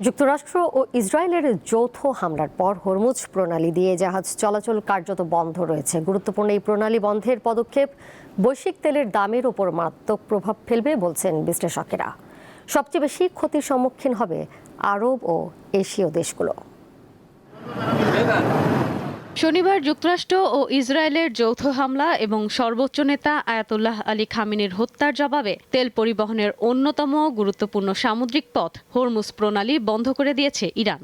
যুক্তরাষ্ট্র ও ইসরায়েলের যৌথ হামলার পর হরমুজ প্রণালী দিয়ে জাহাজ চলাচল কার্যত বন্ধ রয়েছে। গুরুত্বপূর্ণ এই প্রণালী বন্ধের পদক্ষেপ বৈশ্বিক তেলের দামের উপর মারাত্মক প্রভাব ফেলবে বলছেন বিশ্লেষকেরা। সবচেয়ে বেশি ক্ষতির সম্মুখীন হবে আরব ও এশীয় দেশগুলো। শনিবার যুক্তরাষ্ট্র ও ইসরায়েলের যৌথ হামলা এবং সর্বোচ্চ নেতা আয়াতুল্লাহ আলী খামেনির হত্যার জবাবে তেল পরিবহনের অন্যতম গুরুত্বপূর্ণ সামুদ্রিক পথ হরমুজ প্রণালী বন্ধ করে দিয়েছে ইরান।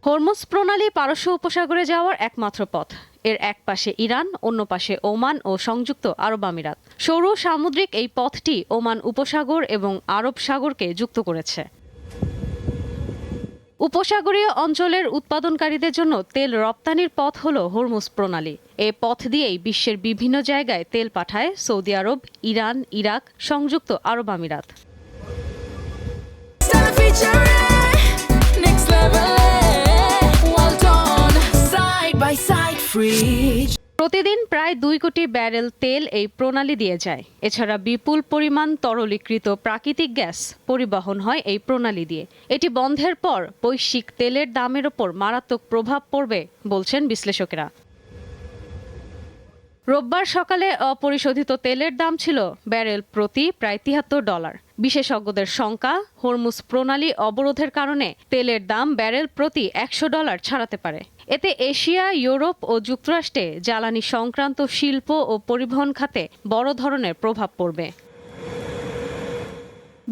হরমুজ প্রণালী পারস্য উপসাগরে যাওয়ার একমাত্র পথ। এর এক পাশে ইরান, অন্য পাশে ওমান ও সংযুক্ত আরব আমিরাত। সরু সামুদ্রিক এই পথটি ওমান উপসাগর এবং আরব সাগরকে যুক্ত করেছে। উপসাগরীয় অঞ্চলের উৎপাদনকারীদের জন্য তেল রপ্তানির পথ হল হরমুজ প্রণালী। এ পথ দিয়েই বিশ্বের বিভিন্ন জায়গায় তেল পাঠায় সৌদি আরব, ইরান, ইরাক, সংযুক্ত আরব আমিরাত। প্রতিদিন প্রায় 2 কোটি ব্যারেল তেল এই প্রণালী দিয়ে যায়। এছাড়া বিপুল পরিমাণ তরলীকৃত প্রাকৃতিক গ্যাস পরিবহন হয় এই প্রণালী দিয়ে। এটি বন্ধের পর বৈশ্বিক তেলের দামের ওপর মারাত্মক প্রভাব পড়বে বলছেন বিশ্লেষকেরা। রোববার সকালে অপরিশোধিত তেলের দাম ছিল ব্যারেল প্রতি প্রায় $73। বিশেষজ্ঞদের শঙ্কা, হরমুজ প্রণালী অবরোধের কারণে তেলের দাম ব্যারেল প্রতি $100 ছাড়াতে পারে। এতে এশিয়া, ইউরোপ ও যুক্তরাষ্ট্রে জ্বালানি সংক্রান্ত শিল্প ও পরিবহন খাতে বড় ধরনের প্রভাব পড়বে।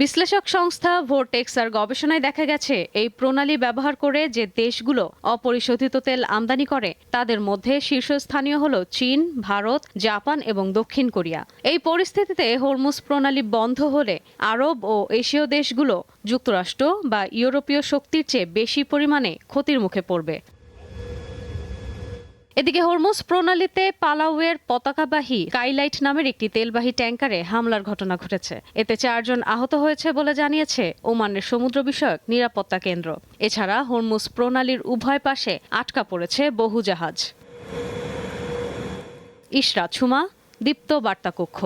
বিশ্লেষক সংস্থা ভোরটেক্সার গবেষণায় দেখা গেছে, এই প্রণালী ব্যবহার করে যে দেশগুলো অপরিশোধিত তেল আমদানি করে তাদের মধ্যে শীর্ষস্থানীয় হল চীন, ভারত, জাপান এবং দক্ষিণ কোরিয়া। এই পরিস্থিতিতে হরমুজ প্রণালী বন্ধ হলে আরব ও এশীয় দেশগুলো যুক্তরাষ্ট্র বা ইউরোপীয় শক্তির চেয়ে বেশি পরিমাণে ক্ষতির মুখে পড়বে। এদিকে হরমুজ প্রণালীতে পালাউয়ের পতাকাবাহী স্কাইলাইট নামের একটি তেলবাহী ট্যাঙ্কারে হামলার ঘটনা ঘটেছে। এতে 4 জন আহত হয়েছে বলে জানিয়েছে ওমানের সমুদ্র বিষয়ক নিরাপত্তা কেন্দ্র। এছাড়া হরমুজ প্রণালীর উভয় পাশে আটকা পড়েছে বহু জাহাজ। ইশরাত সুমা, দীপ্ত বার্তা কক্ষ।